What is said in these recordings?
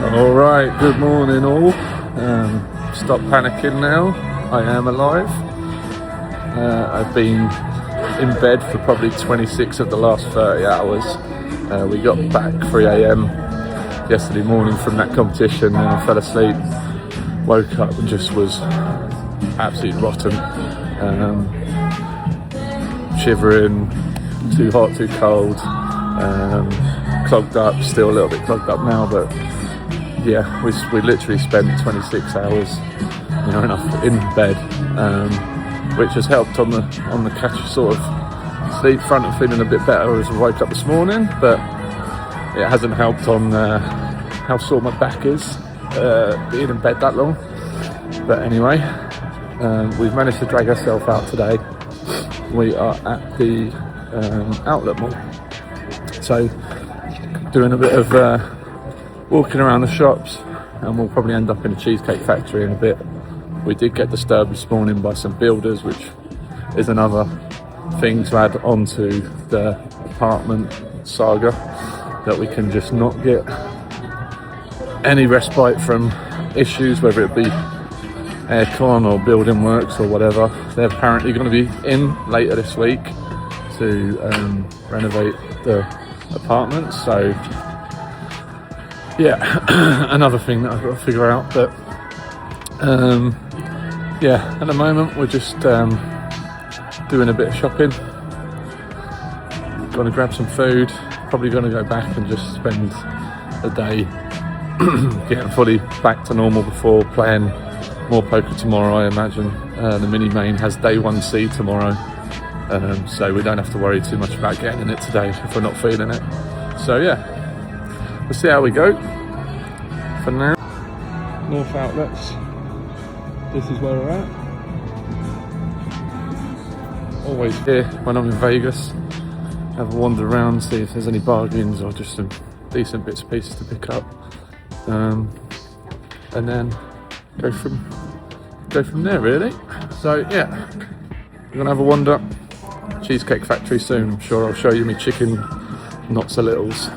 All right, good morning all. Stop panicking now. I am alive. I've been in bed for probably 26 of the last 30 hours. We got back 3 a.m. yesterday morning from that competition and I fell asleep. Woke up and just was absolutely rotten. Shivering, too hot, too cold, clogged up, still a little bit clogged up now, but yeah, we literally spent 26 hours, enough in bed, which has helped on the catch sort of sleep front and feeling a bit better as I woke up this morning, but it hasn't helped on how sore my back is being in bed that long. But anyway, we've managed to drag ourselves out today. We are at the outlet mall, so doing a bit of walking around the shops, and we'll probably end up in a cheesecake factory in a bit. We did get disturbed this morning by some builders, which is another thing to add onto the apartment saga, that we can just not get any respite from issues, whether it be aircon or building works or whatever. They're apparently going to be in later this week to renovate the apartments, so yeah, another thing that I've got to figure out. But yeah, at the moment we're just doing a bit of shopping. Going to grab some food, probably going to go back and just spend a day getting fully back to normal before playing more poker tomorrow, I imagine. The mini main has day 1C tomorrow, so we don't have to worry too much about getting in it today if we're not feeling it. So yeah, we'll see how we go. For now, North Outlets, this is where we're at. Always here when I'm in Vegas, have a wander around, see if there's any bargains or just some decent bits and pieces to pick up, and then go from there really. So yeah, we're gonna have a wander. Cheesecake Factory soon. I'm sure I'll show you my chicken knots-a-littles.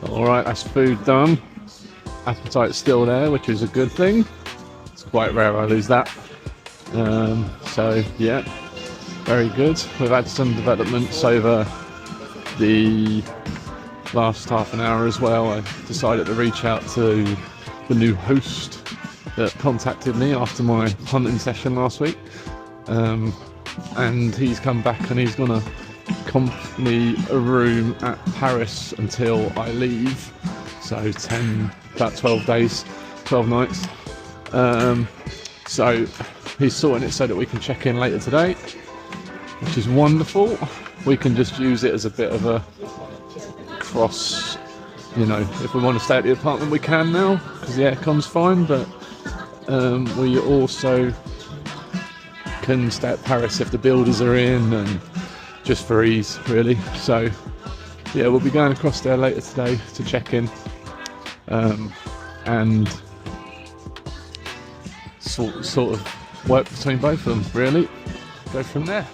Alright, that's food done. Appetite's still there, which is a good thing. It's quite rare I lose that. So yeah, very good. We've had some developments over the last half an hour as well. I decided to reach out to the new host that contacted me after my hunting session last week. And he's come back and he's gonna comp me a room at Paris until I leave, so about 12 days, 12 nights. So he's sorting it so that we can check in later today, which is wonderful. We can just use it as a bit of a cross, if we want to stay at the apartment we can now, because the aircon's fine, but we also can stay at Paris if the builders are in, and just for ease really. So yeah, we'll be going across there later today to check in, and sort of work between both of them really, go from there.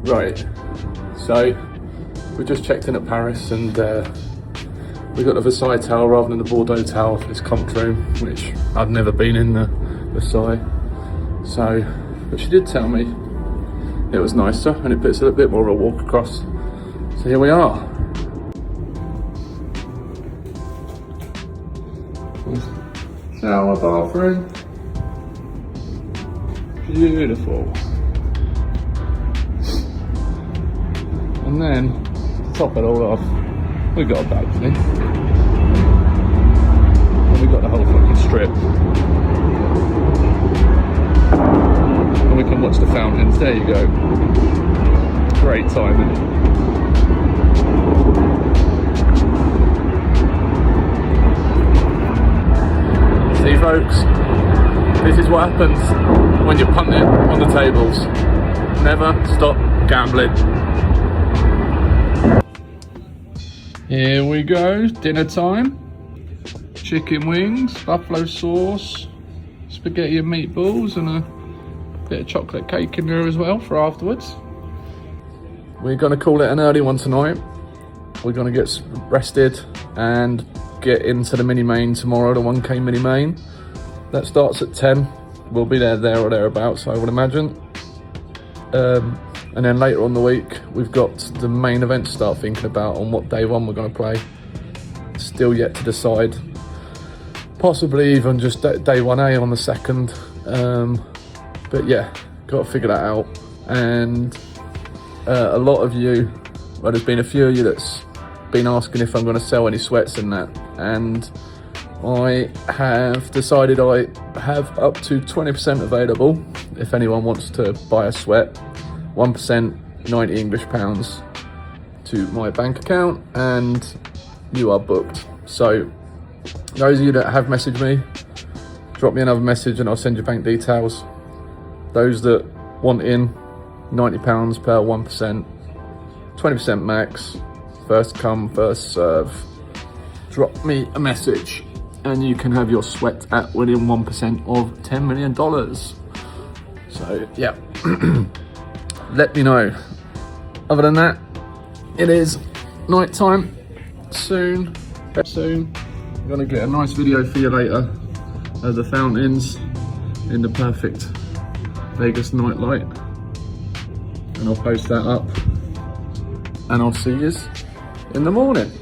Right, so we just checked in at Paris and we got the Versailles Tower rather than the Bordeaux Tower for this comp room, which I've never been in the Versailles. So, but she did tell me it was nicer and it puts a little bit more of a walk across. So here we are. Shower bathroom. Beautiful. And then, to top it all off, we got a balcony. And we got the whole fucking strip. And we can watch the fountains. There you go. Great timing. See folks, this is what happens when you punt it on the tables. Never stop gambling. Here we go, dinner time. Chicken wings, buffalo sauce, spaghetti and meatballs, and a bit of chocolate cake in there as well for afterwards. We're gonna call it an early one tonight. We're gonna get rested and get into the mini main tomorrow, the 1K mini main. That starts at 10. We'll be there or thereabouts, I would imagine. And then later on the week, we've got the main event to start thinking about on what day one we're going to play. Still yet to decide. Possibly even just day 1A on the 2nd. But yeah, got to figure that out. And a lot of you, well, there's been a few of you that's been asking if I'm going to sell any sweats and that. And I have decided I have up to 20% available if anyone wants to buy a sweat. 1%, 90 English pounds to my bank account, and you are booked. So those of you that have messaged me, drop me another message and I'll send you bank details. Those that want in, £90 per 1%, 20% max, first come, first serve. Drop me a message and you can have your sweat at within 1% of $10 million. So yeah. Let me know. Other than that, it is night time soon. I'm gonna get a nice video for you later of the fountains in the perfect Vegas nightlight, and I'll post that up and I'll see you in the morning.